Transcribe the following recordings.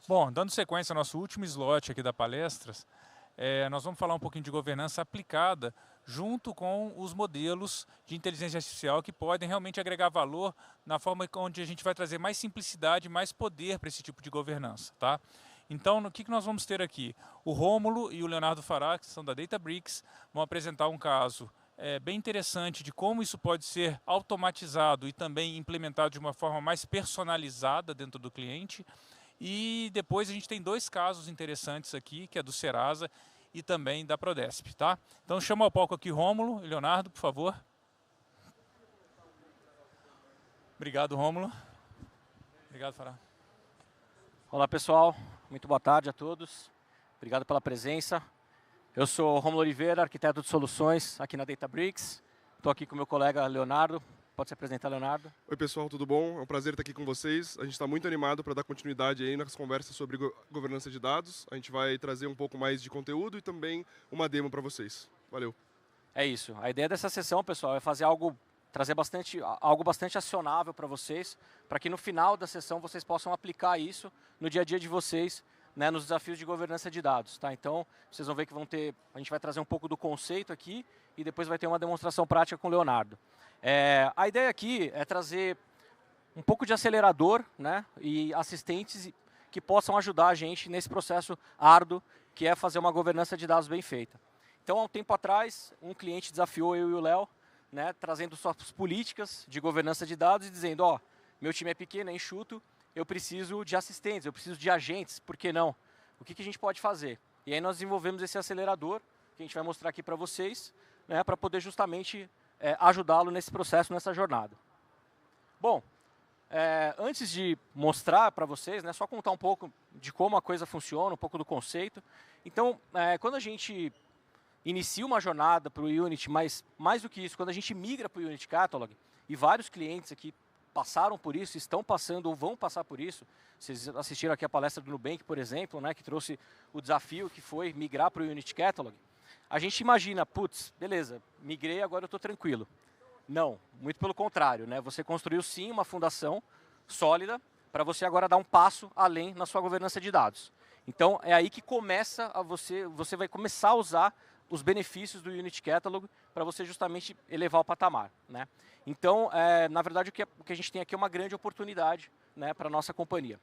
Bom, dando sequência ao nosso último slot aqui da palestras, nós vamos falar um pouquinho de governança aplicada junto com os modelos de inteligência artificial que podem realmente agregar valor na forma onde a gente vai trazer mais simplicidade, mais poder para esse tipo de governança, tá? Então, o que nós vamos ter aqui? O Rômulo e o Leonardo Fará, que são da Databricks, vão apresentar um caso bem interessante de como isso pode ser automatizado e também implementado de uma forma mais personalizada dentro do cliente. E depois a gente tem dois casos interessantes aqui, que é do Serasa e também da Prodesp, tá? Então chama ao palco aqui Rômulo e Leonardo, por favor. Obrigado, Rômulo. Obrigado, Fará. Olá pessoal, muito boa tarde a todos. Obrigado pela presença. Eu sou Rômulo Oliveira, arquiteto de soluções aqui na Databricks. Estou aqui com meu colega Leonardo. Pode se apresentar, Leonardo? Oi pessoal, tudo bom? É um prazer estar aqui com vocês. A gente está muito animado para dar continuidade aí nas conversas sobre governança de dados. A gente vai trazer um pouco mais de conteúdo e também uma demo para vocês. Valeu. É isso. A ideia dessa sessão, pessoal, é fazer algo, trazer algo bastante acionável para vocês, para que no final da sessão vocês possam aplicar isso no dia a dia de vocês, né, nos desafios de governança de dados, tá? Então, vocês vão ver que a gente vai trazer um pouco do conceito aqui e depois vai ter uma demonstração prática com o Leonardo. A ideia aqui é trazer um pouco de acelerador, né, e assistentes que possam ajudar a gente nesse processo árduo, que é fazer uma governança de dados bem feita. Então, há um tempo atrás, um cliente desafiou eu e o Léo, né, trazendo suas políticas de governança de dados e dizendo, ó, meu time é pequeno, é enxuto, eu preciso de assistentes, eu preciso de agentes, por que não? O que a gente pode fazer? E aí nós desenvolvemos esse acelerador, que a gente vai mostrar aqui para vocês, né, para poder justamente ajudá-lo nesse processo, nessa jornada. Bom, antes de mostrar para vocês, né, só contar um pouco de como a coisa funciona, um pouco do conceito. Então, quando a gente inicia uma jornada para o Unity, mas mais do que isso, quando a gente migra para o Unity Catalog, e vários clientes aqui passaram por isso, estão passando ou vão passar por isso. Vocês assistiram aqui a palestra do Nubank, por exemplo, né, que trouxe o desafio que foi migrar para o Unity Catalog. A gente imagina, putz, beleza, migrei, agora eu estou tranquilo. Não, muito pelo contrário, né? Você construiu sim uma fundação sólida para você agora dar um passo além na sua governança de dados. Então é aí que começa você vai começar a usar os benefícios do Unity Catalog para você justamente elevar o patamar, né? Então, na verdade, o que a gente tem aqui é uma grande oportunidade, né, para a nossa companhia.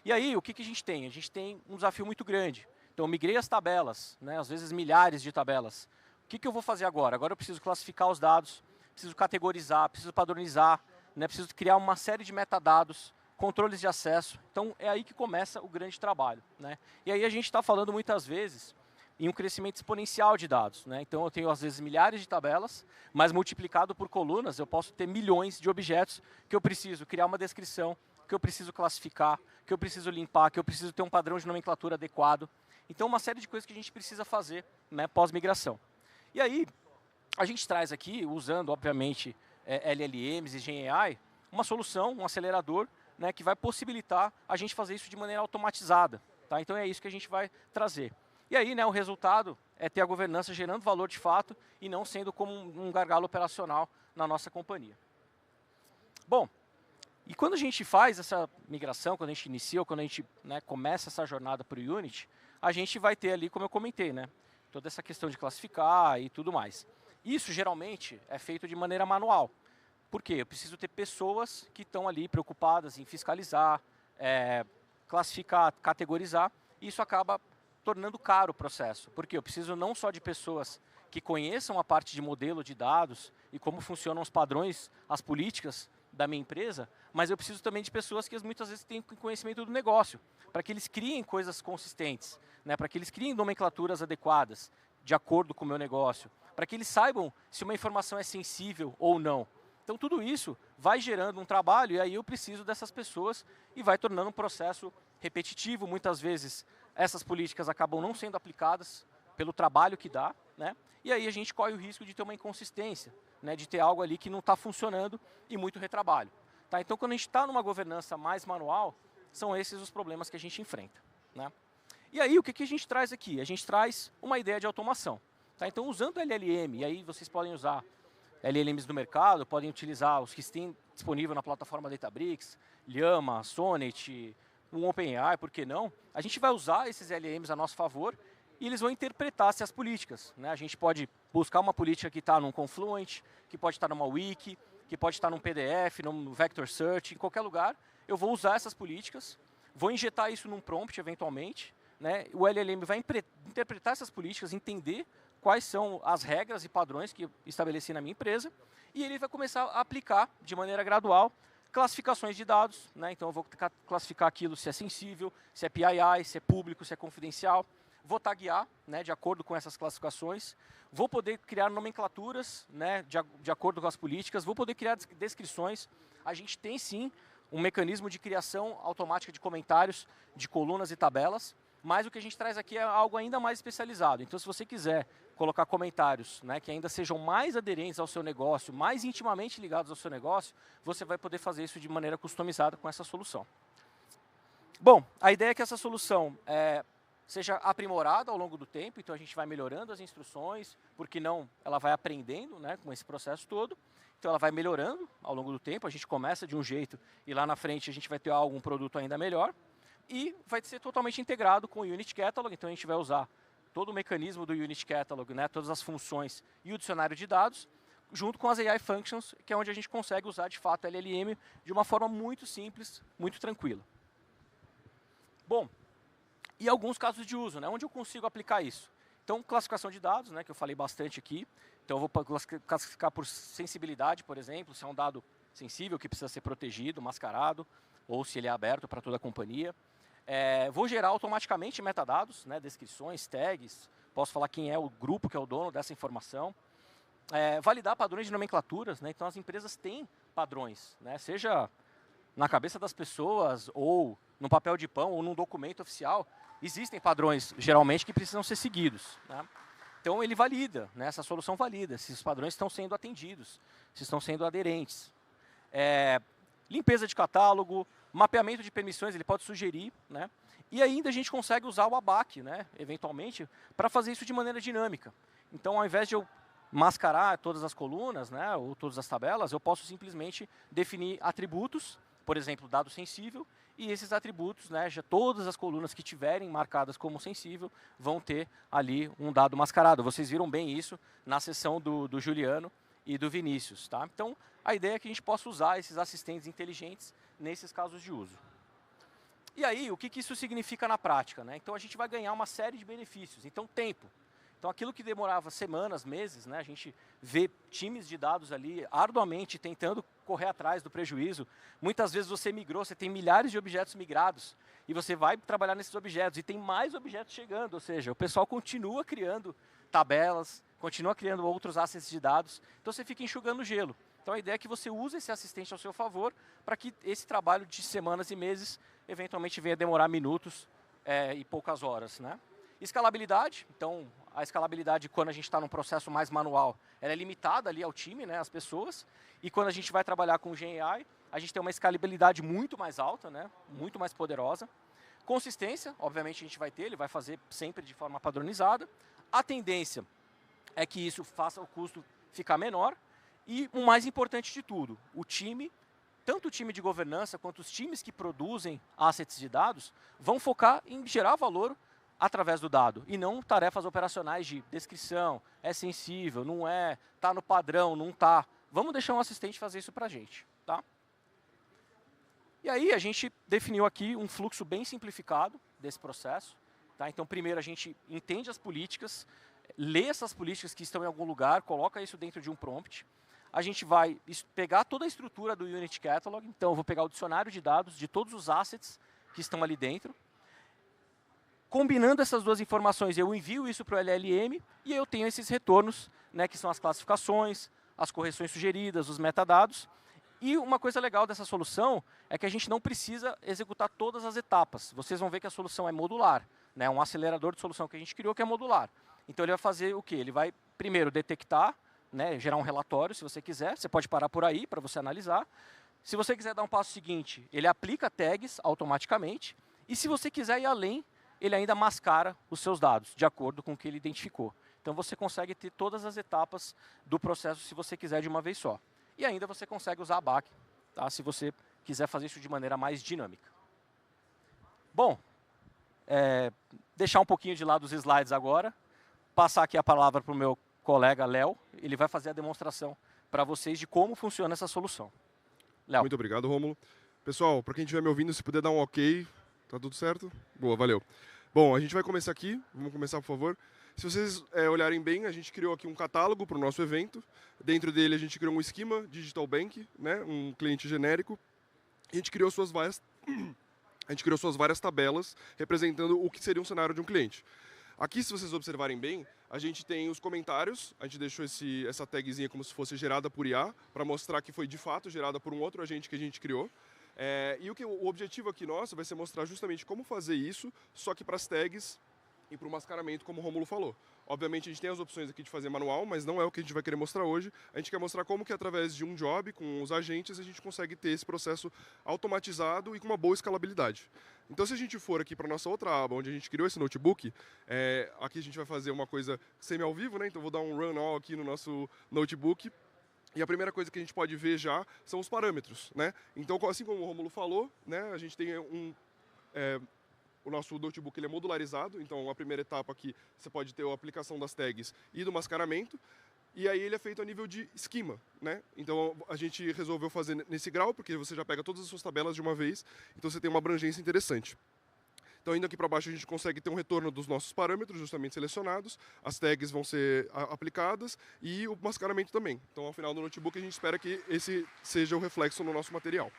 E aí, o que a gente tem? A gente tem um desafio muito grande. Então, eu migrei as tabelas, né, às vezes milhares de tabelas. O que eu vou fazer agora? Agora eu preciso classificar os dados, preciso categorizar, preciso padronizar, né, preciso criar uma série de metadados, controles de acesso. Então, é aí que começa o grande trabalho, né? E aí a gente está falando muitas vezes em um crescimento exponencial de dados, né? Então, eu tenho às vezes milhares de tabelas, mas multiplicado por colunas, eu posso ter milhões de objetos que eu preciso criar uma descrição, que eu preciso classificar, que eu preciso limpar, que eu preciso ter um padrão de nomenclatura adequado. Então, uma série de coisas que a gente precisa fazer, né, pós-migração. E aí, a gente traz aqui, usando, obviamente, LLMs e GenAI, uma solução, um acelerador, né, que vai possibilitar a gente fazer isso de maneira automatizada. Tá? Então, é isso que a gente vai trazer. E aí, né, o resultado é ter a governança gerando valor de fato e não sendo como um gargalo operacional na nossa companhia. Bom, e quando a gente faz essa migração, quando a gente inicia, ou quando a gente, né, começa essa jornada para o Unity, a gente vai ter ali, como eu comentei, né, toda essa questão de classificar e tudo mais. Isso, geralmente, é feito de maneira manual. Por quê? Eu preciso ter pessoas que estão ali preocupadas em fiscalizar, classificar, categorizar, e isso acaba tornando caro o processo. Porque eu preciso não só de pessoas que conheçam a parte de modelo de dados e como funcionam os padrões, as políticas da minha empresa, mas eu preciso também de pessoas que muitas vezes têm conhecimento do negócio, para que eles criem coisas consistentes, né, para que eles criem nomenclaturas adequadas, de acordo com o meu negócio, para que eles saibam se uma informação é sensível ou não. Então, tudo isso vai gerando um trabalho e aí eu preciso dessas pessoas e vai tornando um processo repetitivo. Muitas vezes, essas políticas acabam não sendo aplicadas pelo trabalho que dá, né? E aí a gente corre o risco de ter uma inconsistência, né, de ter algo ali que não está funcionando e muito retrabalho. Tá? Então, quando a gente está numa governança mais manual, são esses os problemas que a gente enfrenta, né? E aí, o que a gente traz aqui? A gente traz uma ideia de automação. Tá? Então, usando LLM, e aí vocês podem usar LLMs do mercado, podem utilizar os que têm disponível na plataforma Databricks, Llama, Sonnet, um OpenAI, por que não? A gente vai usar esses LLMs a nosso favor e eles vão interpretar essas políticas, né? A gente pode buscar uma política que está num Confluent, que pode estar numa Wiki, que pode estar num PDF, num Vector Search, em qualquer lugar. Eu vou usar essas políticas, vou injetar isso num prompt, eventualmente, né? O LLM vai interpretar essas políticas, entender quais são as regras e padrões que eu estabeleci na minha empresa, e ele vai começar a aplicar, de maneira gradual, classificações de dados, né? Então eu vou classificar aquilo se é sensível, se é PII, se é público, se é confidencial. Vou taguear, né, de acordo com essas classificações. Vou poder criar nomenclaturas, né, de acordo com as políticas. Vou poder criar descrições. A gente tem sim um mecanismo de criação automática de comentários, de colunas e tabelas, mas o que a gente traz aqui é algo ainda mais especializado. Então, se você quiser colocar comentários, né, que ainda sejam mais aderentes ao seu negócio, mais intimamente ligados ao seu negócio, você vai poder fazer isso de maneira customizada com essa solução. Bom, a ideia é que essa solução seja aprimorada ao longo do tempo, então a gente vai melhorando as instruções, porque não, ela vai aprendendo, né, com esse processo todo, então ela vai melhorando ao longo do tempo, a gente começa de um jeito e lá na frente a gente vai ter um produto ainda melhor, e vai ser totalmente integrado com o Unit Catalog, então a gente vai usar todo o mecanismo do Unit Catalog, né, todas as funções e o dicionário de dados, junto com as AI Functions, que é onde a gente consegue usar de fato a LLM de uma forma muito simples, muito tranquila. Bom, e alguns casos de uso, né? Onde eu consigo aplicar isso? Então, classificação de dados, né, que eu falei bastante aqui. Então, eu vou classificar por sensibilidade, por exemplo, se é um dado sensível que precisa ser protegido, mascarado, ou se ele é aberto para toda a companhia. Vou gerar automaticamente metadados, né, descrições, tags, posso falar quem é o grupo que é o dono dessa informação. Validar padrões de nomenclaturas, né? Então, as empresas têm padrões, né? Seja na cabeça das pessoas, ou no papel de pão, ou num documento oficial, existem padrões, geralmente, que precisam ser seguidos, né? Então, ele valida, né? Essa solução valida, se os padrões estão sendo atendidos, se estão sendo aderentes. Limpeza de catálogo, mapeamento de permissões, ele pode sugerir, né? E ainda a gente consegue usar o ABAC, né, eventualmente, para fazer isso de maneira dinâmica. Então, ao invés de eu mascarar todas as colunas, né, ou todas as tabelas, eu posso simplesmente definir atributos, por exemplo, dado sensível, e esses atributos, né, já todas as colunas que tiverem marcadas como sensível, vão ter ali um dado mascarado. Vocês viram bem isso na sessão do Juliano e do Vinícius, tá? Então, a ideia é que a gente possa usar esses assistentes inteligentes nesses casos de uso. E aí, o que isso significa na prática, né? Então, a gente vai ganhar uma série de benefícios. Então, tempo. Então, aquilo que demorava semanas, meses, né, a gente vê times de dados ali arduamente tentando correr atrás do prejuízo. Muitas vezes você migrou, você tem milhares de objetos migrados e você vai trabalhar nesses objetos e tem mais objetos chegando, ou seja, o pessoal continua criando tabelas, continua criando outros assets de dados, então você fica enxugando gelo. Então, a ideia é que você use esse assistente ao seu favor para que esse trabalho de semanas e meses eventualmente venha demorar minutos e poucas horas, né? Escalabilidade, então a escalabilidade quando a gente está num processo mais manual, ela é limitada ali ao time, né, às pessoas, e quando a gente vai trabalhar com GenAI, a gente tem uma escalabilidade muito mais alta, né, muito mais poderosa. Consistência, obviamente a gente vai ter, ele vai fazer sempre de forma padronizada. A tendência é que isso faça o custo ficar menor, e o mais importante de tudo, o time, tanto o time de governança quanto os times que produzem assets de dados, vão focar em gerar valor através do dado, e não tarefas operacionais de descrição, é sensível, não é, está no padrão, não está. Vamos deixar um assistente fazer isso para a gente, tá? E aí a gente definiu aqui um fluxo bem simplificado desse processo, tá? Então, primeiro a gente entende as políticas, lê essas políticas que estão em algum lugar, coloca isso dentro de um prompt. A gente vai pegar toda a estrutura do Unit Catalog, então eu vou pegar o dicionário de dados de todos os assets que estão ali dentro. Combinando essas duas informações, eu envio isso para o LLM e eu tenho esses retornos, né, que são as classificações, as correções sugeridas, os metadados. E uma coisa legal dessa solução é que a gente não precisa executar todas as etapas. Vocês vão ver que a solução é modular, né, um acelerador de solução que a gente criou que é modular. Então ele vai fazer o quê? Ele vai primeiro detectar, né, gerar um relatório, se você quiser. Você pode parar por aí para você analisar. Se você quiser dar um passo seguinte, ele aplica tags automaticamente. E se você quiser ir além, ele ainda mascara os seus dados, de acordo com o que ele identificou. Então, você consegue ter todas as etapas do processo, se você quiser, de uma vez só. E ainda você consegue usar a BAC, tá? Se você quiser fazer isso de maneira mais dinâmica. Bom, deixar um pouquinho de lado os slides agora, passar aqui a palavra para o meu colega Léo, ele vai fazer a demonstração para vocês de como funciona essa solução. Léo. Muito obrigado, Rômulo. Pessoal, para quem estiver me ouvindo, se puder dar um ok, tá tudo certo? Boa, valeu. Bom, a gente vai começar aqui, vamos começar, por favor. Se vocês olharem bem, a gente criou aqui um catálogo para o nosso evento. Dentro dele a gente criou um esquema Digital Bank, né, um cliente genérico. A gente criou suas várias tabelas representando o que seria um cenário de um cliente. Aqui, se vocês observarem bem, a gente tem os comentários, a gente deixou essa tagzinha como se fosse gerada por IA, para mostrar que foi de fato gerada por um outro agente que a gente criou. E o objetivo aqui nosso vai ser mostrar justamente como fazer isso, só que para as tags e para o mascaramento, como o Rômulo falou. Obviamente a gente tem as opções aqui de fazer manual, mas não é o que a gente vai querer mostrar hoje. A gente quer mostrar como que através de um job, com os agentes, a gente consegue ter esse processo automatizado e com uma boa escalabilidade. Então se a gente for aqui para a nossa outra aba, onde a gente criou esse notebook, aqui a gente vai fazer uma coisa semi ao vivo, né? Então vou dar um run all aqui no nosso notebook. E a primeira coisa que a gente pode ver já são os parâmetros, né? Então, assim como o Rômulo falou, né, a gente tem o nosso notebook ele é modularizado, então a primeira etapa aqui você pode ter a aplicação das tags e do mascaramento, e aí ele é feito a nível de esquema, né? Então a gente resolveu fazer nesse grau, porque você já pega todas as suas tabelas de uma vez, então você tem uma abrangência interessante. Então, indo aqui para baixo, a gente consegue ter um retorno dos nossos parâmetros justamente selecionados, as tags vão ser aplicadas e o mascaramento também. Então, ao final do notebook, a gente espera que esse seja o reflexo no nosso material.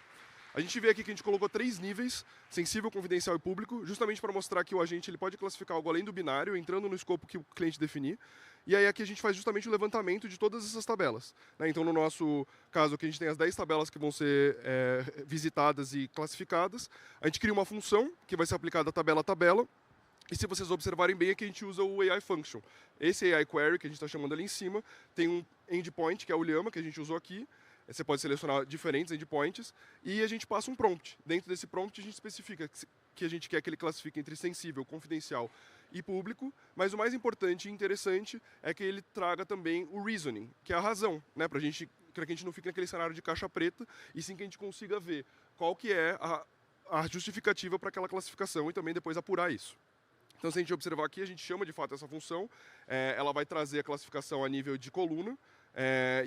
A gente vê aqui que a gente colocou 3 níveis, sensível, confidencial e público, justamente para mostrar que o agente ele pode classificar algo além do binário, entrando no escopo que o cliente definir. E aí aqui a gente faz justamente o levantamento de todas essas tabelas, né? Então, no nosso caso aqui, a gente tem as 10 tabelas que vão ser visitadas e classificadas. A gente cria uma função que vai ser aplicada tabela a tabela. E se vocês observarem bem, aqui a gente usa o AI Function. Esse AI Query, que a gente está chamando ali em cima, tem um endpoint, que é o Llama, que a gente usou aqui. Você pode selecionar diferentes endpoints e a gente passa um prompt. Dentro desse prompt, a gente especifica que a gente quer que ele classifique entre sensível, confidencial e público, mas o mais importante e interessante é que ele traga também o reasoning, que é a razão, né, para que a gente não fique naquele cenário de caixa preta, e sim que a gente consiga ver qual que é a justificativa para aquela classificação e também depois apurar isso. Então, se a gente observar aqui, a gente chama de fato essa função, ela vai trazer a classificação a nível de coluna.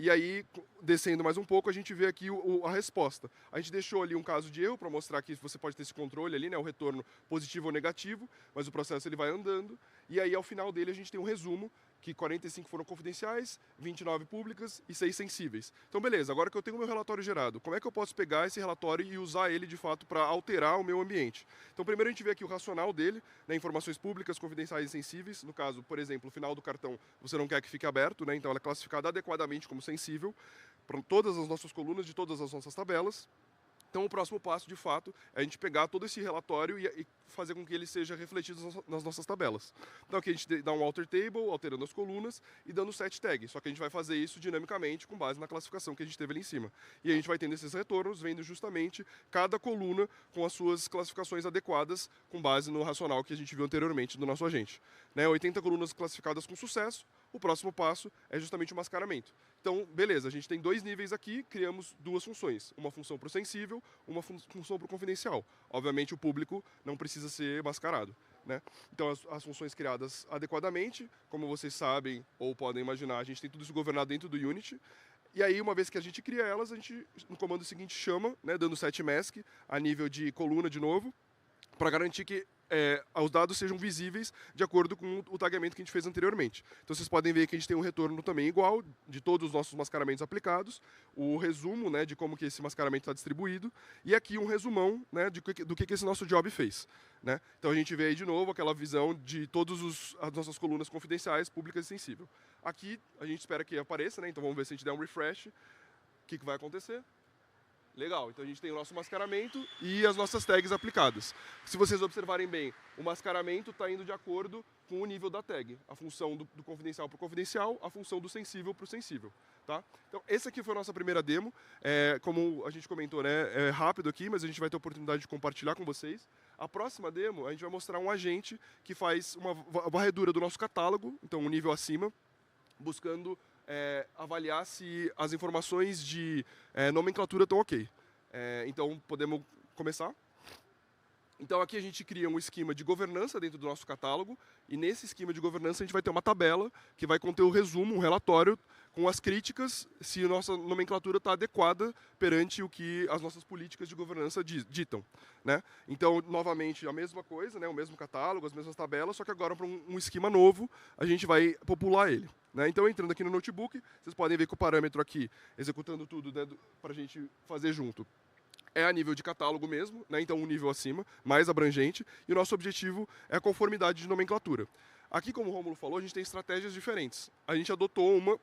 E aí, descendo mais um pouco, a gente vê aqui a resposta. A gente deixou ali um caso de erro para mostrar que você pode ter esse controle ali, né, o retorno positivo ou negativo, mas o processo ele vai andando. E aí, ao final dele, a gente tem um resumo, que 45 foram confidenciais, 29 públicas e 6 sensíveis. Então, beleza, agora que eu tenho o meu relatório gerado, como é que eu posso pegar esse relatório e usar ele, de fato, para alterar o meu ambiente? Então, primeiro a gente vê aqui o racional dele, né, informações públicas, confidenciais e sensíveis. No caso, por exemplo, o final do cartão você não quer que fique aberto, né, então ela é classificada adequadamente como sensível para todas as nossas colunas de todas as nossas tabelas. Então, o próximo passo, de fato, é a gente pegar todo esse relatório e fazer com que ele seja refletido nas nossas tabelas. Então, aqui a gente dá um alter table, alterando as colunas e dando set tag. Só que a gente vai fazer isso dinamicamente com base na classificação que a gente teve ali em cima. E a gente vai tendo esses retornos, vendo justamente cada coluna com as suas classificações adequadas com base no racional que a gente viu anteriormente do nosso agente. 80 colunas classificadas com sucesso. O próximo passo é justamente o mascaramento. Então, beleza, a gente tem 2 níveis aqui, criamos 2 funções. Uma função para o sensível, uma função para o confidencial. Obviamente, o público não precisa ser mascarado, né? Então, as funções criadas adequadamente, como vocês sabem ou podem imaginar, a gente tem tudo isso governado dentro do Unity. E aí, uma vez que a gente cria elas, a gente, no comando seguinte, chama, né, dando set mask a nível de coluna de novo, para garantir que os dados sejam visíveis de acordo com o tagamento que a gente fez anteriormente. Então vocês podem ver que a gente tem um retorno também igual de todos os nossos mascaramentos aplicados, o resumo, né, de como que esse mascaramento está distribuído, e aqui um resumão, né, do que esse nosso job fez, né? Então a gente vê aí de novo aquela visão de todas as nossas colunas confidenciais, públicas e sensível. Aqui a gente espera que apareça, né? Então vamos ver se a gente der um refresh, o que vai acontecer. Legal, então a gente tem o nosso mascaramento e as nossas tags aplicadas. Se vocês observarem bem, o mascaramento está indo de acordo com o nível da tag. A função do confidencial para o confidencial, a função do sensível para o sensível. Tá? Então, essa aqui foi a nossa primeira demo. Como a gente comentou, né, é rápido aqui, mas a gente vai ter a oportunidade de compartilhar com vocês. A próxima demo, a gente vai mostrar um agente que faz uma varredura do nosso catálogo, então um nível acima, buscando avaliar se as informações de nomenclatura estão ok. Então, podemos começar? Então aqui a gente cria um esquema de governança dentro do nosso catálogo e nesse esquema de governança a gente vai ter uma tabela que vai conter o resumo, um relatório com as críticas se a nossa nomenclatura está adequada perante o que as nossas políticas de governança ditam, né? Então, novamente, a mesma coisa, né? O mesmo catálogo, as mesmas tabelas, só que agora para um esquema novo a gente vai popular ele, né? Então, entrando aqui no notebook, vocês podem ver que o parâmetro aqui, executando tudo, né, para a gente fazer junto, é a nível de catálogo mesmo, né? Então um nível acima, mais abrangente, e o nosso objetivo é a conformidade de nomenclatura. Aqui, como o Rômulo falou, a gente tem estratégias diferentes. A gente adotou uma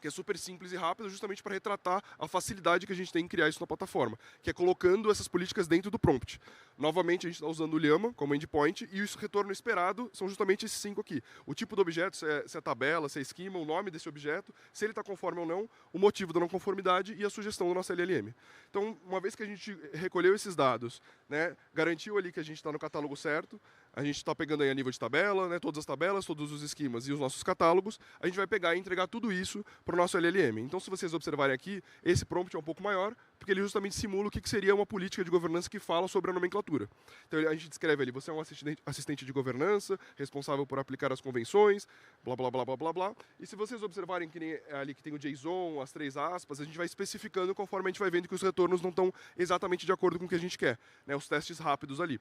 que é super simples e rápida, justamente para retratar a facilidade que a gente tem em criar isso na plataforma, que é colocando essas políticas dentro do prompt. Novamente, a gente está usando o Llama como endpoint, e o retorno esperado são justamente esses 5 aqui. O tipo do objeto, se é tabela, se é esquema, o nome desse objeto, se ele está conforme ou não, o motivo da não conformidade e a sugestão do nosso LLM. Então, uma vez que a gente recolheu esses dados, né, garantiu ali que a gente está no catálogo certo, a gente está pegando aí a nível de tabela, né, todas as tabelas, todos os esquemas e os nossos catálogos, a gente vai pegar e entregar tudo isso para o nosso LLM. Então, se vocês observarem aqui, esse prompt é um pouco maior, porque ele justamente simula o que seria uma política de governança que fala sobre a nomenclatura. Então, a gente descreve ali, você é um assistente de governança, responsável por aplicar as convenções, blá, blá, blá, blá, blá, blá. E se vocês observarem que nem ali que tem o JSON, as 3 aspas, a gente vai especificando conforme a gente vai vendo que os retornos não estão exatamente de acordo com o que a gente quer, né, os testes rápidos ali.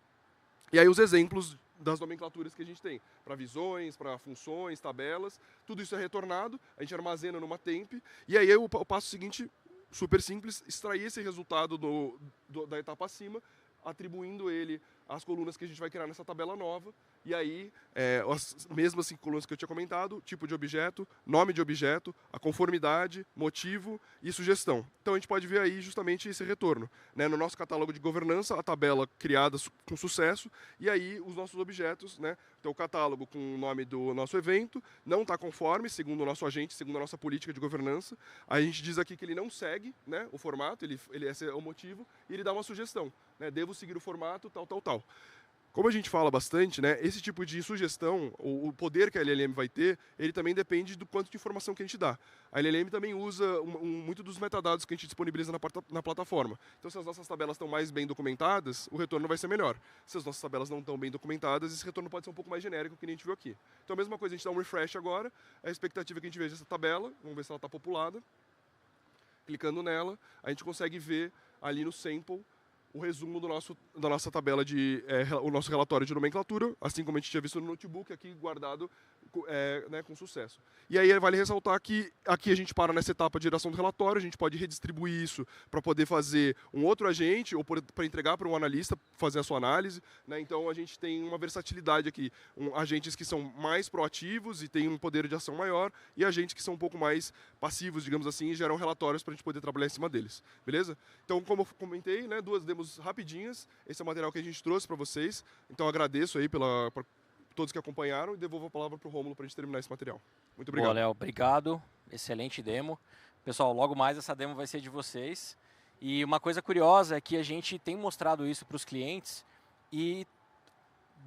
E aí os exemplos das nomenclaturas que a gente tem, para visões, para funções, tabelas, tudo isso é retornado, a gente armazena numa temp, e aí o passo seguinte, super simples, extrair esse resultado da etapa acima, atribuindo ele às colunas que a gente vai criar nessa tabela nova, e aí as mesmas 5 colunas que eu tinha comentado, tipo de objeto, nome de objeto, a conformidade, motivo e sugestão. Então a gente pode ver aí justamente esse retorno, né? No nosso catálogo de governança, a tabela criada com sucesso, e aí os nossos objetos, né? Então o catálogo com o nome do nosso evento não está conforme, segundo o nosso agente, segundo a nossa política de governança. A gente diz aqui que ele não segue, né, o formato, esse é o motivo, e ele dá uma sugestão, né? Devo seguir o formato, tal, tal, tal. Como a gente fala bastante, né, esse tipo de sugestão, o poder que a LLM vai ter, ele também depende do quanto de informação que a gente dá. A LLM também usa muito dos metadados que a gente disponibiliza na plataforma. Então, se as nossas tabelas estão mais bem documentadas, o retorno vai ser melhor. Se as nossas tabelas não estão bem documentadas, esse retorno pode ser um pouco mais genérico, que a gente viu aqui. Então, a mesma coisa, a gente dá um refresh agora, a expectativa é que a gente veja essa tabela, vamos ver se ela está populada. Clicando nela, a gente consegue ver ali no sample o resumo da nossa tabela o nosso relatório de nomenclatura, assim como a gente tinha visto no notebook, aqui guardado né, com sucesso. E aí vale ressaltar que aqui a gente para nessa etapa de geração do relatório, a gente pode redistribuir isso para poder fazer um outro agente ou para entregar para um analista fazer a sua análise, né? Então a gente tem uma versatilidade aqui, agentes que são mais proativos e têm um poder de ação maior e agentes que são um pouco mais passivos, digamos assim, e geram relatórios para a gente poder trabalhar em cima deles, beleza? Então, como eu comentei, né, 2 demos rapidinhas, esse é o material que a gente trouxe para vocês, então agradeço aí por todos que acompanharam e devolvo a palavra para o Rômulo para a gente terminar esse material. Muito obrigado. Boa, Léo, obrigado, excelente demo. Pessoal, logo mais essa demo vai ser de vocês. E uma coisa curiosa é que a gente tem mostrado isso para os clientes e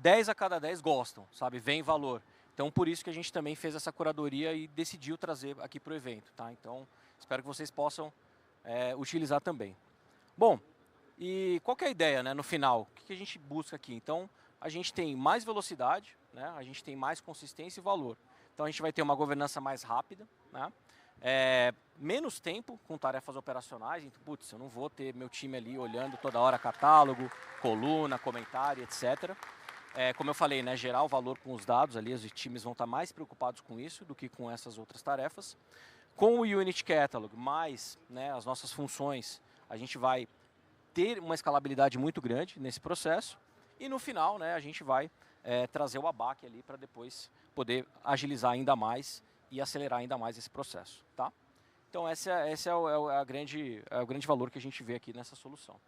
10 a cada 10 gostam, sabe, vem valor. Então, por isso que a gente também fez essa curadoria e decidiu trazer aqui para o evento, tá? Então, espero que vocês possam utilizar também. Bom, e qual que é a ideia, né, no final? O que a gente busca aqui? Então, a gente tem mais velocidade, né, a gente tem mais consistência e valor. Então, a gente vai ter uma governança mais rápida, né, menos tempo com tarefas operacionais. Então, putz, eu não vou ter meu time ali olhando toda hora catálogo, coluna, comentário, etc. Como eu falei, né, gerar o valor com os dados ali, os times vão estar mais preocupados com isso do que com essas outras tarefas. Com o Unit Catalog, mais, né, as nossas funções, a gente vai ter uma escalabilidade muito grande nesse processo e no final, né, a gente vai trazer o ABAC ali para depois poder agilizar ainda mais e acelerar ainda mais esse processo, tá? Então esse é o grande valor que a gente vê aqui nessa solução.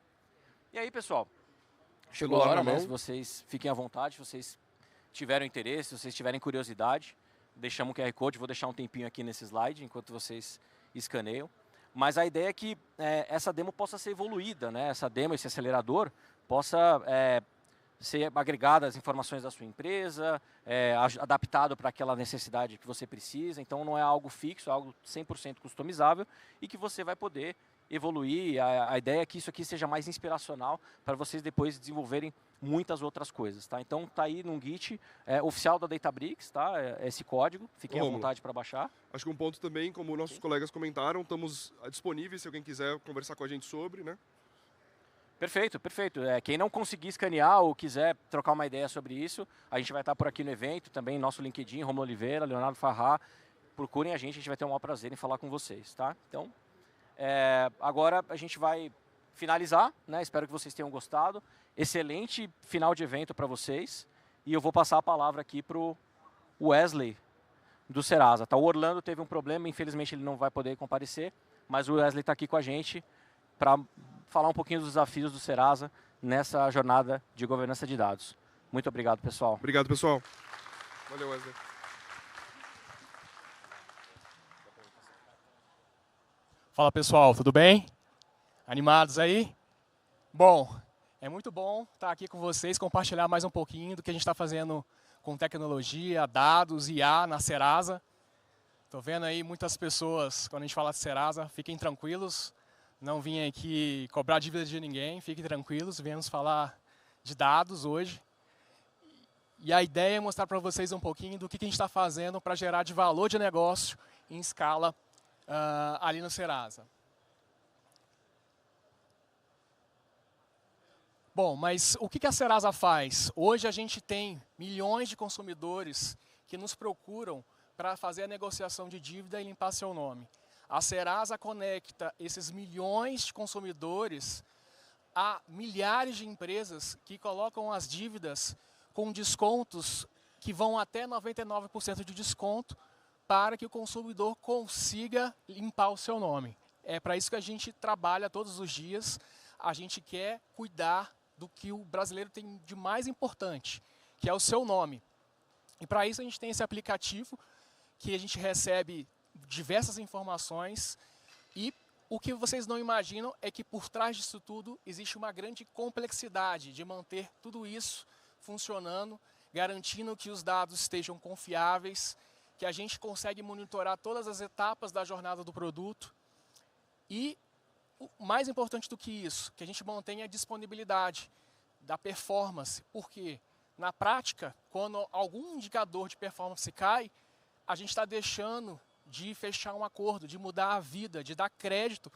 E aí, pessoal, chegou a hora, né, se vocês fiquem à vontade, se vocês tiverem interesse, se vocês tiverem curiosidade, deixamos o QR Code, vou deixar um tempinho aqui nesse slide enquanto vocês escaneiam. Mas a ideia é que essa demo possa ser evoluída, né? Essa demo, esse acelerador, possa ser agregada às informações da sua empresa, adaptado para aquela necessidade que você precisa. Então, não é algo fixo, é algo 100% customizável e que você vai poder evoluir. A ideia é que isso aqui seja mais inspiracional para vocês depois desenvolverem muitas outras coisas, tá? Então tá aí num Git oficial da Databricks, tá? Esse código, fiquem à vontade para baixar. Acho que um ponto também, como nossos colegas comentaram, estamos disponíveis se alguém quiser conversar com a gente sobre, né? Perfeito, perfeito. Quem não conseguir escanear ou quiser trocar uma ideia sobre isso, a gente vai estar por aqui no evento, também nosso LinkedIn, Romulo Oliveira, Leonardo Farrá. Procurem a gente vai ter o maior prazer em falar com vocês, tá? Então, agora a gente vai finalizar, né? Espero que vocês tenham gostado. Excelente final de evento para vocês. E eu vou passar a palavra aqui para o Wesley, do Serasa. Tá? O Orlando teve um problema, infelizmente ele não vai poder comparecer, mas o Wesley está aqui com a gente para falar um pouquinho dos desafios do Serasa nessa jornada de governança de dados. Muito obrigado, pessoal. Obrigado, pessoal. Valeu, Wesley. Fala, pessoal, tudo bem? Animados aí? Bom, é muito bom estar aqui com vocês, compartilhar mais um pouquinho do que a gente está fazendo com tecnologia, dados, IA na Serasa. Estou vendo aí muitas pessoas, quando a gente fala de Serasa, fiquem tranquilos. Não vim aqui cobrar dívida de ninguém, fiquem tranquilos, viemos falar de dados hoje. E a ideia é mostrar para vocês um pouquinho do que a gente está fazendo para gerar de valor de negócio em escala ali no Serasa. Bom, mas o que a Serasa faz? Hoje a gente tem milhões de consumidores que nos procuram para fazer a negociação de dívida e limpar seu nome. A Serasa conecta esses milhões de consumidores a milhares de empresas que colocam as dívidas com descontos que vão até 99% de desconto para que o consumidor consiga limpar o seu nome. É para isso que a gente trabalha todos os dias. A gente quer cuidar do que o brasileiro tem de mais importante, que é o seu nome. E para isso a gente tem esse aplicativo que a gente recebe diversas informações e o que vocês não imaginam é que por trás disso tudo existe uma grande complexidade de manter tudo isso funcionando, garantindo que os dados estejam confiáveis, que a gente consegue monitorar todas as etapas da jornada do produto e, mais importante do que isso, que a gente mantenha a disponibilidade da performance, porque na prática, quando algum indicador de performance cai, a gente está deixando de fechar um acordo, de mudar a vida, de dar crédito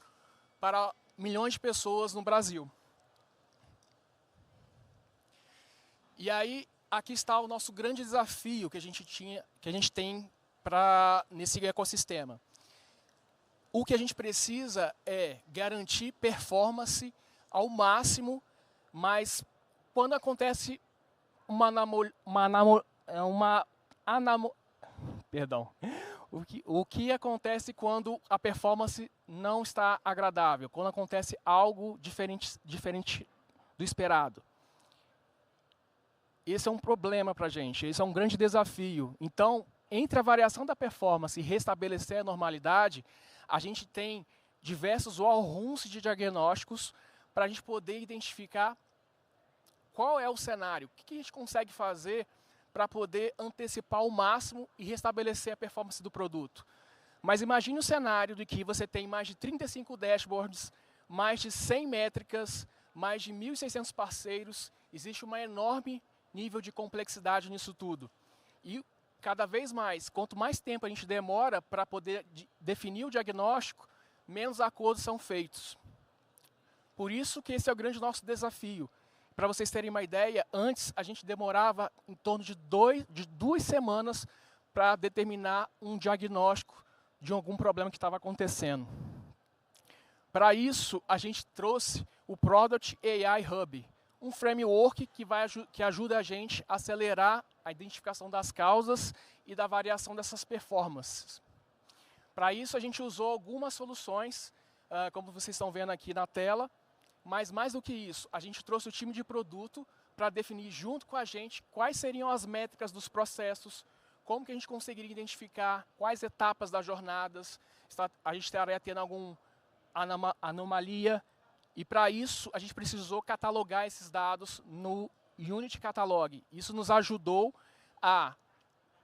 para milhões de pessoas no Brasil. E aí, aqui está o nosso grande desafio que a gente tem nesse ecossistema. O que a gente precisa é garantir performance ao máximo, mas quando acontece o que acontece quando a performance não está agradável, quando acontece algo diferente do esperado. Esse é um problema para a gente, esse é um grande desafio. Então, entre a variação da performance e restabelecer a normalidade, a gente tem diversos war-rooms de diagnósticos para a gente poder identificar qual é o cenário, o que a gente consegue fazer para poder antecipar ao máximo e restabelecer a performance do produto. Mas imagine o cenário de que você tem mais de 35 dashboards, mais de 100 métricas, mais de 1.600 parceiros, existe um enorme nível de complexidade nisso tudo. E cada vez mais, quanto mais tempo a gente demora para poder definir o diagnóstico, menos acordos são feitos. Por isso que esse é o grande nosso desafio. Para vocês terem uma ideia, antes a gente demorava em torno de 2 semanas para determinar um diagnóstico de algum problema que estava acontecendo. Para isso, a gente trouxe o Product AI Hub, um framework que ajuda a gente a acelerar a identificação das causas e da variação dessas performances. Para isso, a gente usou algumas soluções, como vocês estão vendo aqui na tela, mas mais do que isso, a gente trouxe o time de produto para definir junto com a gente quais seriam as métricas dos processos, como que a gente conseguiria identificar quais etapas das jornadas, a gente estaria tendo alguma anomalia, e para isso a gente precisou catalogar esses dados no Unity Catalog. Isso nos ajudou a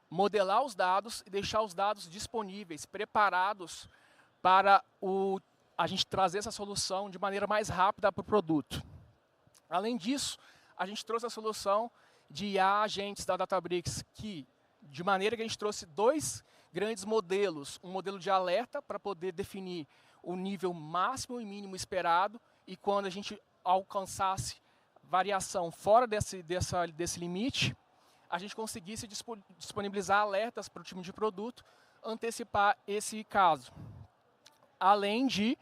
modelar os dados e deixar os dados disponíveis, preparados para a gente trazer essa solução de maneira mais rápida para o produto. Além disso, a gente trouxe a solução de IA agentes da Databricks, de maneira que a gente trouxe 2 grandes modelos. Um modelo de alerta para poder definir o nível máximo e mínimo esperado, e quando a gente alcançasse variação fora desse limite, a gente conseguisse disponibilizar alertas para o time de produto, antecipar esse caso. Além de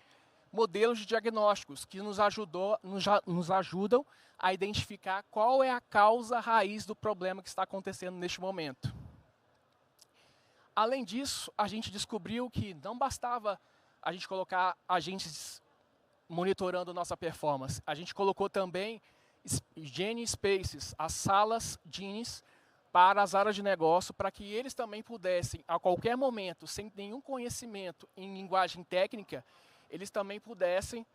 modelos de diagnósticos que nos ajudam a identificar qual é a causa raiz do problema que está acontecendo neste momento. Além disso, a gente descobriu que não bastava a gente colocar agentes monitorando nossa performance. A gente colocou também Genie Spaces, as salas Genies, para as áreas de negócio, para que eles também pudessem, a qualquer momento, sem nenhum conhecimento em linguagem técnica, eles também pudessem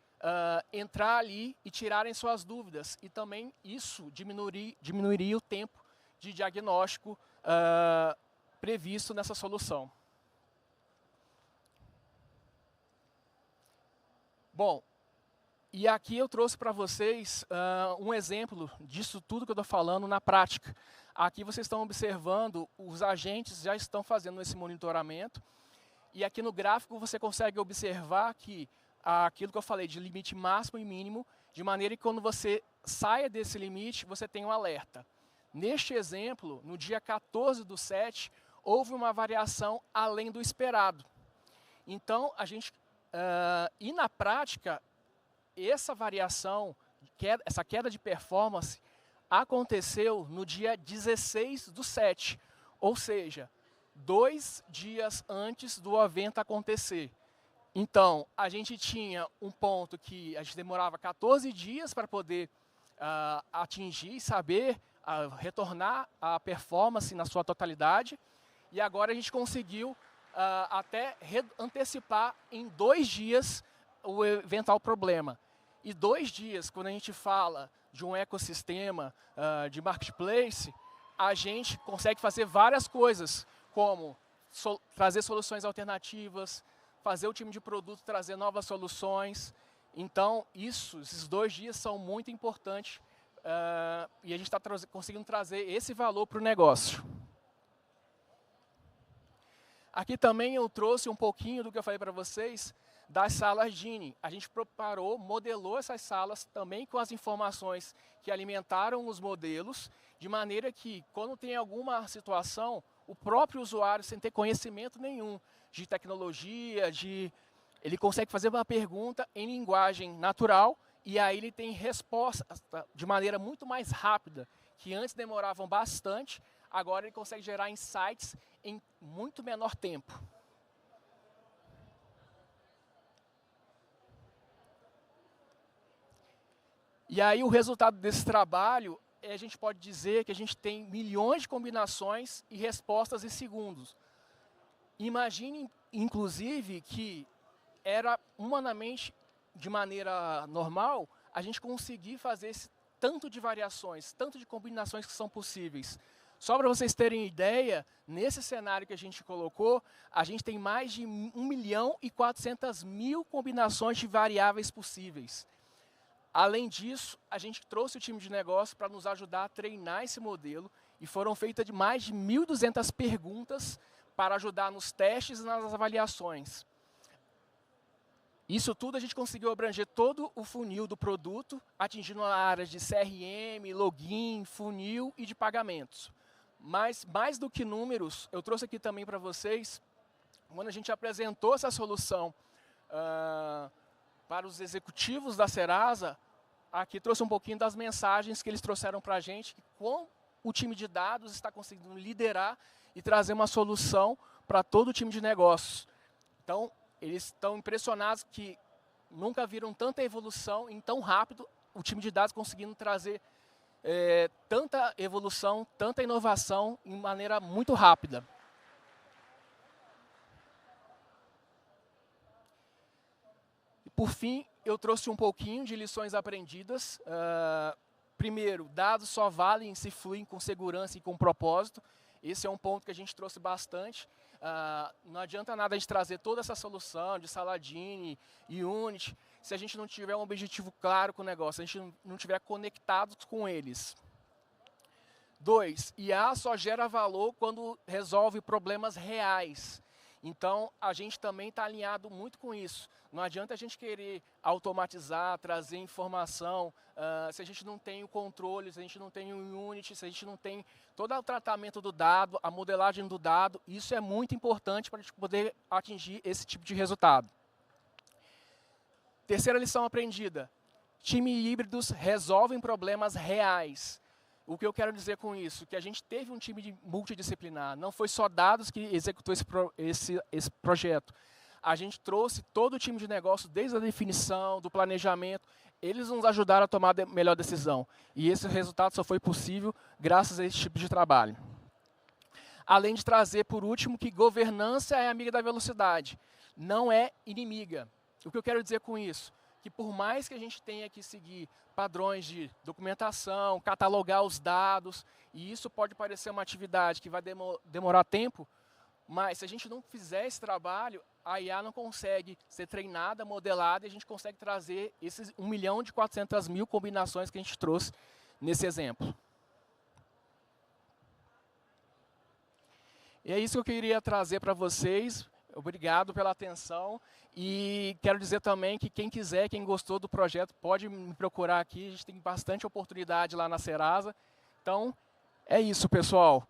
entrar ali e tirarem suas dúvidas. E também isso diminuiria o tempo de diagnóstico previsto nessa solução. Bom, e aqui eu trouxe para vocês um exemplo disso tudo que eu estou falando na prática. Aqui vocês estão observando, os agentes já estão fazendo esse monitoramento. E aqui no gráfico você consegue observar que aquilo que eu falei de limite máximo e mínimo, de maneira que quando você saia desse limite, você tem um alerta. Neste exemplo, no dia 14/7, houve uma variação além do esperado. Então, e na prática, essa variação, essa queda de performance, aconteceu no dia 16/7, ou seja, 2 dias antes do evento acontecer. Então, a gente tinha um ponto que a gente demorava 14 dias para poder atingir, saber, retornar a performance na sua totalidade, e agora a gente conseguiu até antecipar em 2 dias o eventual problema. E 2 dias, quando a gente fala de um ecossistema de marketplace, a gente consegue fazer várias coisas, como trazer soluções alternativas, fazer o time de produto trazer novas soluções. Então, esses 2 dias são muito importantes e a gente está conseguindo trazer esse valor para o negócio. Aqui também eu trouxe um pouquinho do que eu falei para vocês das salas Genie. A gente modelou essas salas também com as informações que alimentaram os modelos, de maneira que, quando tem alguma situação, o próprio usuário, sem ter conhecimento nenhum de tecnologia, ele consegue fazer uma pergunta em linguagem natural e aí ele tem resposta de maneira muito mais rápida, que antes demoravam bastante, agora ele consegue gerar insights em muito menor tempo. E aí o resultado desse trabalho, a gente pode dizer que a gente tem milhões de combinações e respostas em segundos. Imagine, inclusive, que era humanamente, de maneira normal, a gente conseguir fazer esse tanto de variações, tanto de combinações que são possíveis. Só para vocês terem ideia, nesse cenário que a gente colocou, a gente tem mais de 1.400.000 combinações de variáveis possíveis. Além disso, a gente trouxe o time de negócio para nos ajudar a treinar esse modelo e foram feitas mais de 1.200 perguntas para ajudar nos testes e nas avaliações. Isso tudo a gente conseguiu abranger todo o funil do produto, atingindo a área de CRM, login, funil e de pagamentos. Mas, mais do que números, eu trouxe aqui também para vocês, quando a gente apresentou essa solução para os executivos da Serasa, aqui trouxe um pouquinho das mensagens que eles trouxeram para a gente, como o time de dados está conseguindo liderar e trazer uma solução para todo o time de negócios. Então, eles estão impressionados que nunca viram tanta evolução em tão rápido, o time de dados conseguindo trazer tanta evolução, tanta inovação em maneira muito rápida. E por fim, eu trouxe um pouquinho de lições aprendidas. Primeiro, dados só valem se fluem com segurança e com propósito. Esse é um ponto que a gente trouxe bastante. Não adianta nada a gente trazer toda essa solução de Saladin e Unity se a gente não tiver um objetivo claro com o negócio, se a gente não tiver conectado com eles. 2, IA só gera valor quando resolve problemas reais. Então, a gente também está alinhado muito com isso. Não adianta a gente querer automatizar, trazer informação, se a gente não tem o controle, se a gente não tem o Unity, se a gente não tem todo o tratamento do dado, a modelagem do dado. Isso é muito importante para a gente poder atingir esse tipo de resultado. Terceira lição aprendida. Times híbridos resolvem problemas reais. O que eu quero dizer com isso? Que a gente teve um time multidisciplinar, não foi só dados que executou esse projeto. A gente trouxe todo o time de negócio, desde a definição, do planejamento, eles nos ajudaram a tomar a melhor decisão. E esse resultado só foi possível graças a esse tipo de trabalho. Além de trazer, por último, que governança é amiga da velocidade, não é inimiga. O que eu quero dizer com isso? Que por mais que a gente tenha que seguir padrões de documentação, catalogar os dados, e isso pode parecer uma atividade que vai demorar tempo, mas se a gente não fizer esse trabalho, a IA não consegue ser treinada, modelada, e a gente consegue trazer esses 1.400.000 combinações que a gente trouxe nesse exemplo. E é isso que eu queria trazer para vocês. Obrigado pela atenção. E quero dizer também que quem quiser, quem gostou do projeto, pode me procurar aqui. A gente tem bastante oportunidade lá na Serasa. Então, é isso, pessoal.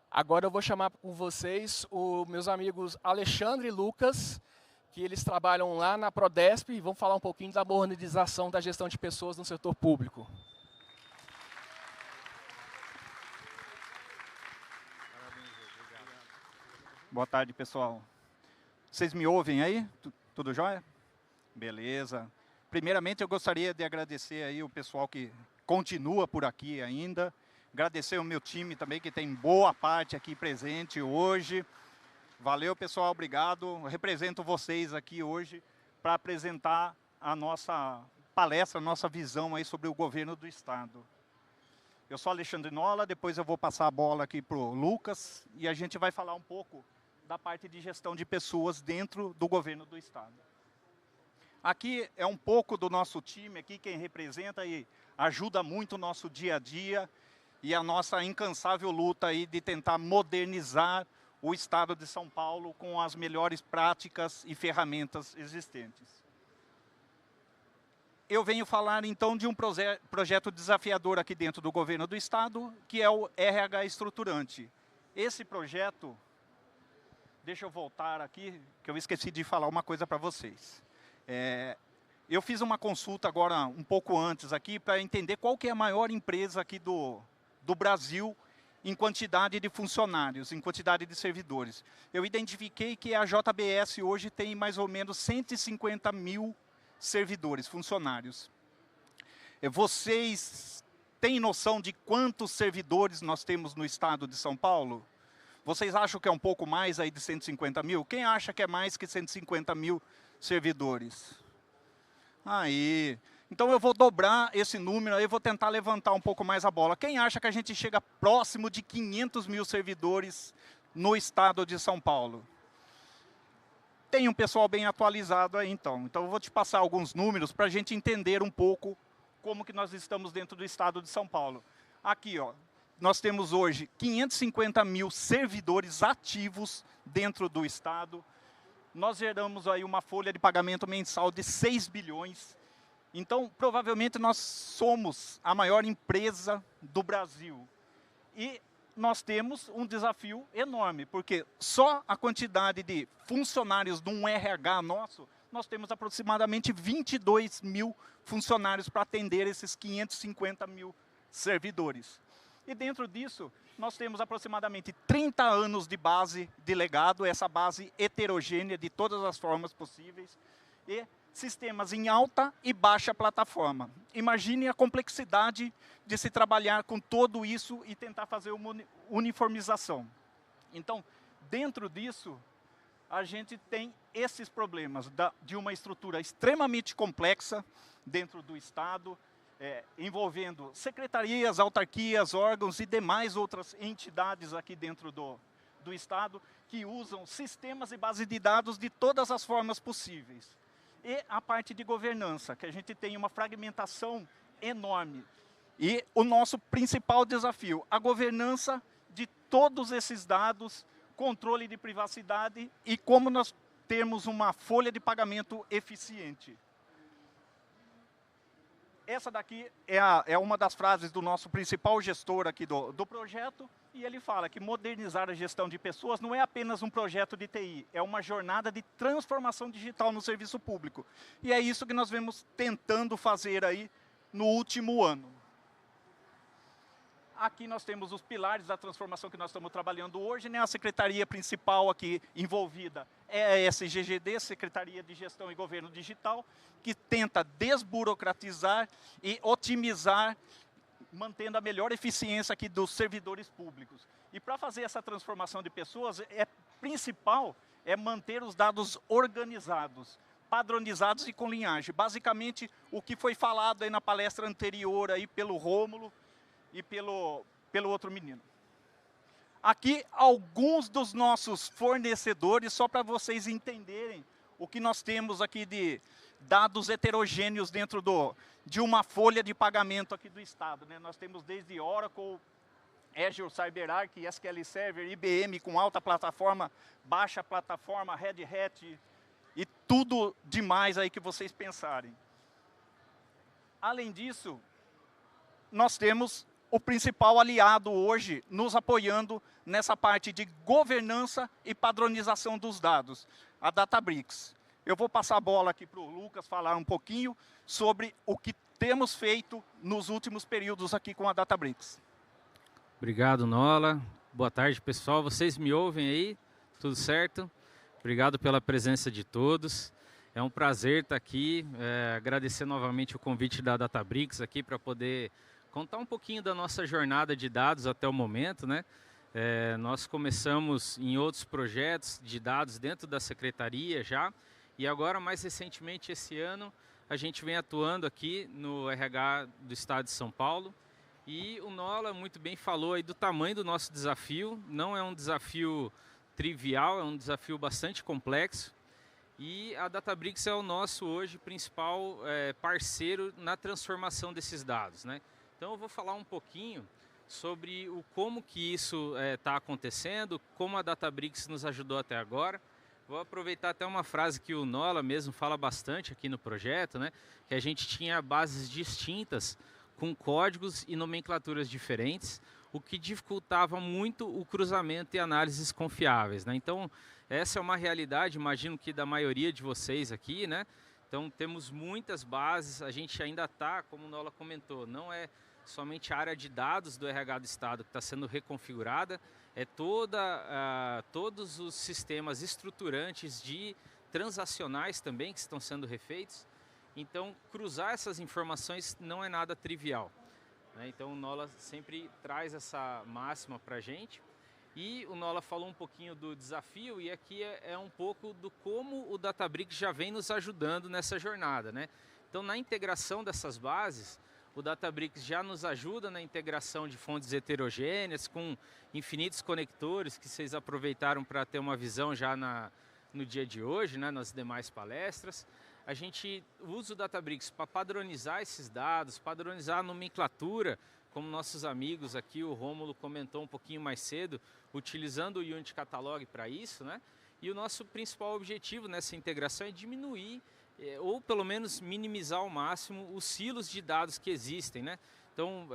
Agora eu vou chamar com vocês os meus amigos Alexandre e Lucas, que eles trabalham lá na Prodesp e vão falar um pouquinho da modernização da gestão de pessoas no setor público. Boa tarde, pessoal. Vocês me ouvem aí? Tudo jóia? Beleza. Primeiramente, eu gostaria de agradecer aí o pessoal que continua por aqui ainda. Agradecer o meu time também, que tem boa parte aqui presente hoje. Valeu, pessoal, obrigado. Eu represento vocês aqui hoje para apresentar a nossa palestra, a nossa visão aí sobre o governo do Estado. Eu sou Alexandre Nola, depois eu vou passar a bola aqui para o Lucas e a gente vai falar um pouco da parte de gestão de pessoas dentro do governo do Estado. Aqui é um pouco do nosso time, aqui quem representa e ajuda muito o nosso dia a dia e a nossa incansável luta aí de tentar modernizar o Estado de São Paulo com as melhores práticas e ferramentas existentes. Eu venho falar então de um projeto desafiador aqui dentro do governo do Estado, que é o RH Estruturante. Esse projeto, deixa eu voltar aqui, que eu esqueci de falar uma coisa para vocês. Eu fiz uma consulta agora, um pouco antes aqui, para entender qual que é a maior empresa aqui do Brasil em quantidade de funcionários, em quantidade de servidores. Eu identifiquei que a JBS hoje tem mais ou menos 150.000 servidores, funcionários. Vocês têm noção de quantos servidores nós temos no estado de São Paulo? Vocês acham que é um pouco mais aí de 150.000? Quem acha que é mais que 150.000 servidores? Aí. Então eu vou dobrar esse número, aí vou tentar levantar um pouco mais a bola. Quem acha que a gente chega próximo de 500.000 servidores no estado de São Paulo? Tem um pessoal bem atualizado aí, então. Então eu vou te passar alguns números para a gente entender um pouco como que nós estamos dentro do estado de São Paulo. Aqui, ó, nós temos hoje 550.000 servidores ativos dentro do estado. Nós geramos aí uma folha de pagamento mensal de 6 bilhões. Então, provavelmente, nós somos a maior empresa do Brasil. E nós temos um desafio enorme, porque só a quantidade de funcionários de um RH nosso, nós temos aproximadamente 22.000 funcionários para atender esses 550.000 servidores. E dentro disso, nós temos aproximadamente 30 anos de base de legado, essa base heterogênea de todas as formas possíveis, e sistemas em alta e baixa plataforma. Imagine a complexidade de se trabalhar com tudo isso e tentar fazer uma uniformização. Então, dentro disso, a gente tem esses problemas de uma estrutura extremamente complexa dentro do Estado, envolvendo secretarias, autarquias, órgãos e demais outras entidades aqui dentro do Estado que usam sistemas e bases de dados de todas as formas possíveis. E a parte de governança, que a gente tem uma fragmentação enorme. E o nosso principal desafio, a governança de todos esses dados, controle de privacidade e como nós temos uma folha de pagamento eficiente. Essa daqui é uma das frases do nosso principal gestor aqui do projeto, e ele fala que modernizar a gestão de pessoas não é apenas um projeto de TI, é uma jornada de transformação digital no serviço público. E é isso que nós vemos tentando fazer aí no último ano. Aqui nós temos os pilares da transformação que nós estamos trabalhando hoje, né? A secretaria principal aqui envolvida é a SGGD, Secretaria de Gestão e Governo Digital, que tenta desburocratizar e otimizar, mantendo a melhor eficiência aqui dos servidores públicos. E para fazer essa transformação de pessoas, principal é manter os dados organizados, padronizados e com linhagem. Basicamente, o que foi falado aí na palestra anterior aí pelo Rômulo e pelo outro menino. Aqui, alguns dos nossos fornecedores, só para vocês entenderem o que nós temos aqui de dados heterogêneos dentro de uma folha de pagamento aqui do Estado, né? Nós temos desde Oracle, Azure CyberArk, SQL Server, IBM com alta plataforma, baixa plataforma, Red Hat e tudo demais aí que vocês pensarem. Além disso, nós temos o principal aliado hoje nos apoiando nessa parte de governança e padronização dos dados, a Databricks. Eu vou passar a bola aqui para o Lucas falar um pouquinho sobre o que temos feito nos últimos períodos aqui com a Databricks. Obrigado, Nola. Boa tarde, pessoal. Vocês me ouvem aí? Tudo certo? Obrigado pela presença de todos. É um prazer estar aqui. Agradecer novamente o convite da Databricks aqui para poder contar um pouquinho da nossa jornada de dados até o momento, né? Nós começamos em outros projetos de dados dentro da secretaria já, e agora, mais recentemente, esse ano, a gente vem atuando aqui no RH do Estado de São Paulo, e o Nola muito bem falou aí do tamanho do nosso desafio. Não é um desafio trivial, é um desafio bastante complexo, e a Databricks é o nosso hoje principal parceiro na transformação desses dados, né? Então eu vou falar um pouquinho sobre como que isso está acontecendo, como a Databricks nos ajudou até agora. Vou aproveitar até uma frase que o Nola mesmo fala bastante aqui no projeto, né? Que a gente tinha bases distintas, com códigos e nomenclaturas diferentes, o que dificultava muito o cruzamento e análises confiáveis, né? Então, essa é uma realidade, imagino que da maioria de vocês aqui, né? Então, temos muitas bases, a gente ainda está, como o Nola comentou, não é somente a área de dados do RH do Estado que está sendo reconfigurada, é todos os sistemas estruturantes de transacionais também que estão sendo refeitos. Então, cruzar essas informações não é nada trivial, né? Então, o Nola sempre traz essa máxima para a gente. E o Nola falou um pouquinho do desafio, e aqui é um pouco do como o Databricks já vem nos ajudando nessa jornada, né? Então, na integração dessas bases, o Databricks já nos ajuda na integração de fontes heterogêneas, com infinitos conectores que vocês aproveitaram para ter uma visão já no dia de hoje, né, nas demais palestras. A gente usa o Databricks para padronizar esses dados, padronizar a nomenclatura, como nossos amigos aqui, o Rômulo comentou um pouquinho mais cedo, utilizando o Unity Catalog para isso, né? E o nosso principal objetivo nessa integração é diminuir ou pelo menos minimizar ao máximo os silos de dados que existem, né? Então,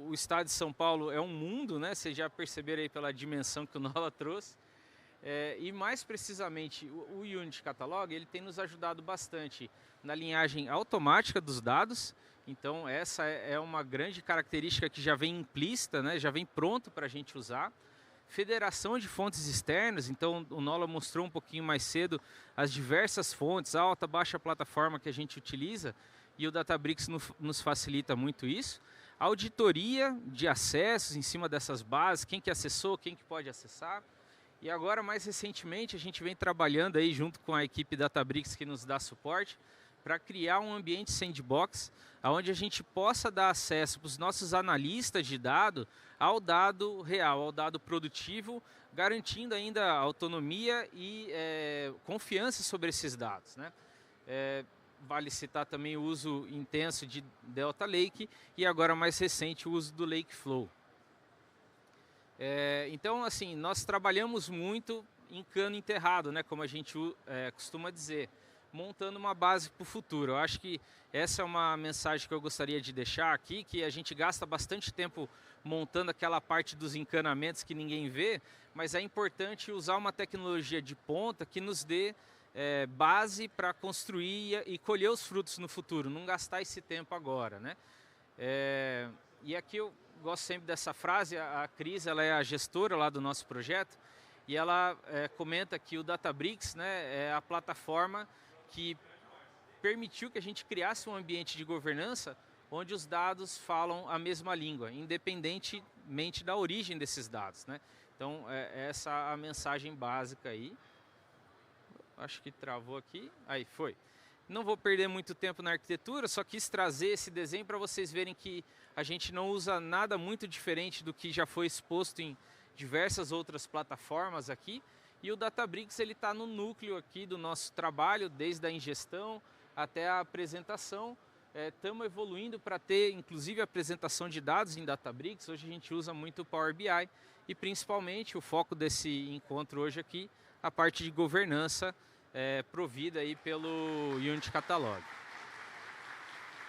o Estado de São Paulo é um mundo, né? Vocês já perceberam aí pela dimensão que o Nola trouxe. E mais precisamente, o Unity Catalog, ele tem nos ajudado bastante na linhagem automática dos dados. Então, essa é uma grande característica que já vem implícita, né? Já vem pronto para a gente usar. Federação de fontes externas, então o Nola mostrou um pouquinho mais cedo as diversas fontes, alta, baixa plataforma que a gente utiliza, e o Databricks nos facilita muito isso. Auditoria de acessos em cima dessas bases, quem que acessou, quem que pode acessar. E agora, mais recentemente, a gente vem trabalhando aí junto com a equipe Databricks que nos dá suporte, para criar um ambiente sandbox, onde a gente possa dar acesso para os nossos analistas de dado ao dado real, ao dado produtivo, garantindo ainda autonomia e confiança sobre esses dados, né? Vale citar também o uso intenso de Delta Lake e agora mais recente o uso do Lakeflow. Então, assim, nós trabalhamos muito em cano enterrado, né, como a gente costuma dizer, montando uma base para o futuro. Eu acho que essa é uma mensagem que eu gostaria de deixar aqui, que a gente gasta bastante tempo montando aquela parte dos encanamentos que ninguém vê, mas é importante usar uma tecnologia de ponta que nos dê base para construir e colher os frutos no futuro, não gastar esse tempo agora, né? E aqui eu gosto sempre dessa frase, a Cris, ela é a gestora lá do nosso projeto, e ela comenta que o Databricks, né, é a plataforma que permitiu que a gente criasse um ambiente de governança onde os dados falam a mesma língua, independentemente da origem desses dados, né? Então, essa é a mensagem básica aí. Acho que travou aqui. Aí, foi. Não vou perder muito tempo na arquitetura, só quis trazer esse desenho para vocês verem que a gente não usa nada muito diferente do que já foi exposto em diversas outras plataformas aqui. E o Databricks ele está no núcleo aqui do nosso trabalho, desde a ingestão até a apresentação. Estamos evoluindo para ter, inclusive, a apresentação de dados em Databricks. Hoje a gente usa muito o Power BI e, principalmente, o foco desse encontro hoje aqui, a parte de governança provida aí pelo Unity Catalog.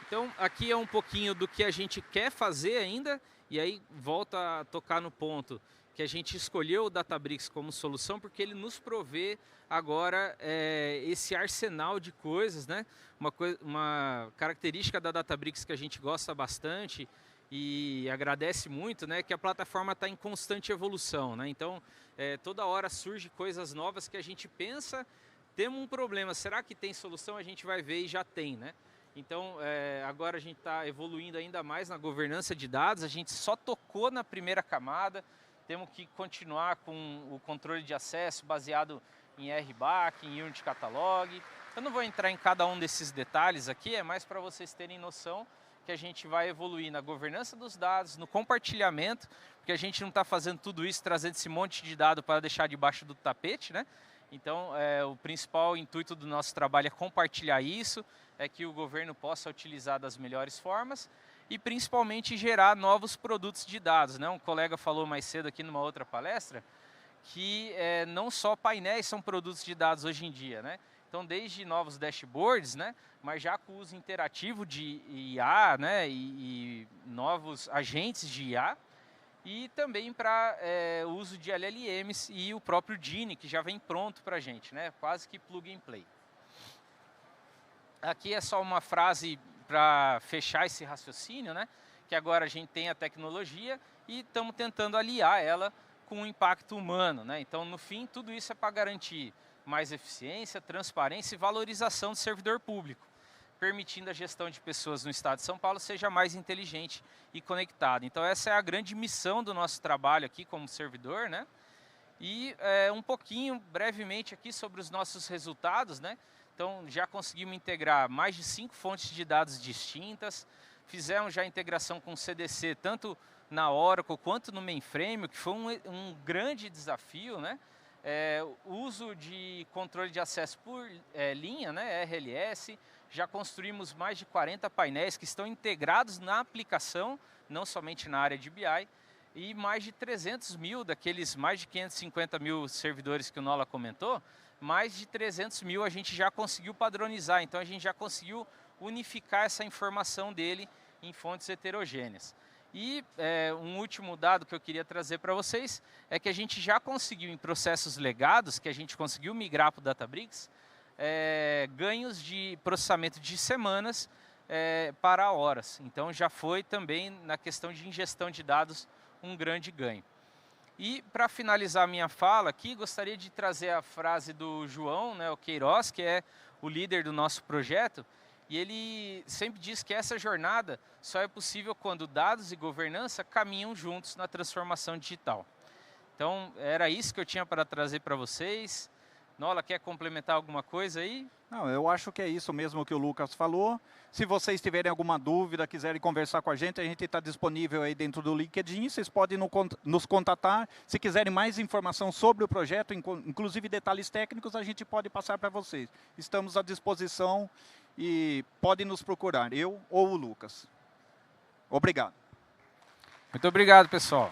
Então, aqui é um pouquinho do que a gente quer fazer ainda, e aí volta a tocar no ponto que a gente escolheu o Databricks como solução porque ele nos provê agora esse arsenal de coisas, né? Uma característica da Databricks que a gente gosta bastante e agradece muito, né? Que a plataforma está em constante evolução, né? Então, toda hora surge coisas novas que a gente pensa, temos um problema, será que tem solução? A gente vai ver e já tem, né? Então, agora a gente está evoluindo ainda mais na governança de dados, a gente só tocou na primeira camada, temos que continuar com o controle de acesso baseado em RBAC, em Unity Catalog. Eu não vou entrar em cada um desses detalhes aqui, é mais para vocês terem noção que a gente vai evoluir na governança dos dados, no compartilhamento, porque a gente não está fazendo tudo isso, trazendo esse monte de dado para deixar debaixo do tapete, né? Então, o principal intuito do nosso trabalho é compartilhar isso, que o governo possa utilizar das melhores formas e principalmente gerar novos produtos de dados, né? Um colega falou mais cedo aqui numa outra palestra que não só painéis são produtos de dados hoje em dia, né? Então, desde novos dashboards, né? Mas já com o uso interativo de IA, né? E novos agentes de IA, e também para o uso de LLMs e o próprio Genie, que já vem pronto para a gente, né? Quase que plug and play. Aqui é só uma frase para fechar esse raciocínio, né? Que agora a gente tem a tecnologia e estamos tentando aliar ela com o impacto humano, né? Então, no fim, tudo isso é para garantir mais eficiência, transparência e valorização do servidor público, permitindo a gestão de pessoas no estado de São Paulo seja mais inteligente e conectada. Então, essa é a grande missão do nosso trabalho aqui como servidor, né? E um pouquinho, brevemente, aqui sobre os nossos resultados, né? Então, já conseguimos integrar mais de 5 fontes de dados distintas, fizemos já a integração com o CDC, tanto na Oracle quanto no mainframe, que foi um grande desafio, né? O uso de controle de acesso por linha, né? RLS, já construímos mais de 40 painéis que estão integrados na aplicação, não somente na área de BI, e mais de 300 mil daqueles mais de 550 mil servidores que o Nola comentou, mais de 300 mil a gente já conseguiu padronizar, então a gente já conseguiu unificar essa informação dele em fontes heterogêneas. E um último dado que eu queria trazer para vocês é que a gente já conseguiu em processos legados, que a gente conseguiu migrar para o Databricks, ganhos de processamento de semanas para horas. Então já foi também na questão de ingestão de dados um grande ganho. E para finalizar a minha fala aqui, gostaria de trazer a frase do João, né, o Queiroz, que é o líder do nosso projeto, e ele sempre diz que essa jornada só é possível quando dados e governança caminham juntos na transformação digital. Então, era isso que eu tinha para trazer para vocês. Nola, quer complementar alguma coisa aí? Não, eu acho que é isso mesmo que o Lucas falou. Se vocês tiverem alguma dúvida, quiserem conversar com a gente está disponível aí dentro do LinkedIn. Vocês podem nos contatar. Se quiserem mais informação sobre o projeto, inclusive detalhes técnicos, a gente pode passar para vocês. Estamos à disposição e podem nos procurar, eu ou o Lucas. Obrigado. Muito obrigado, pessoal.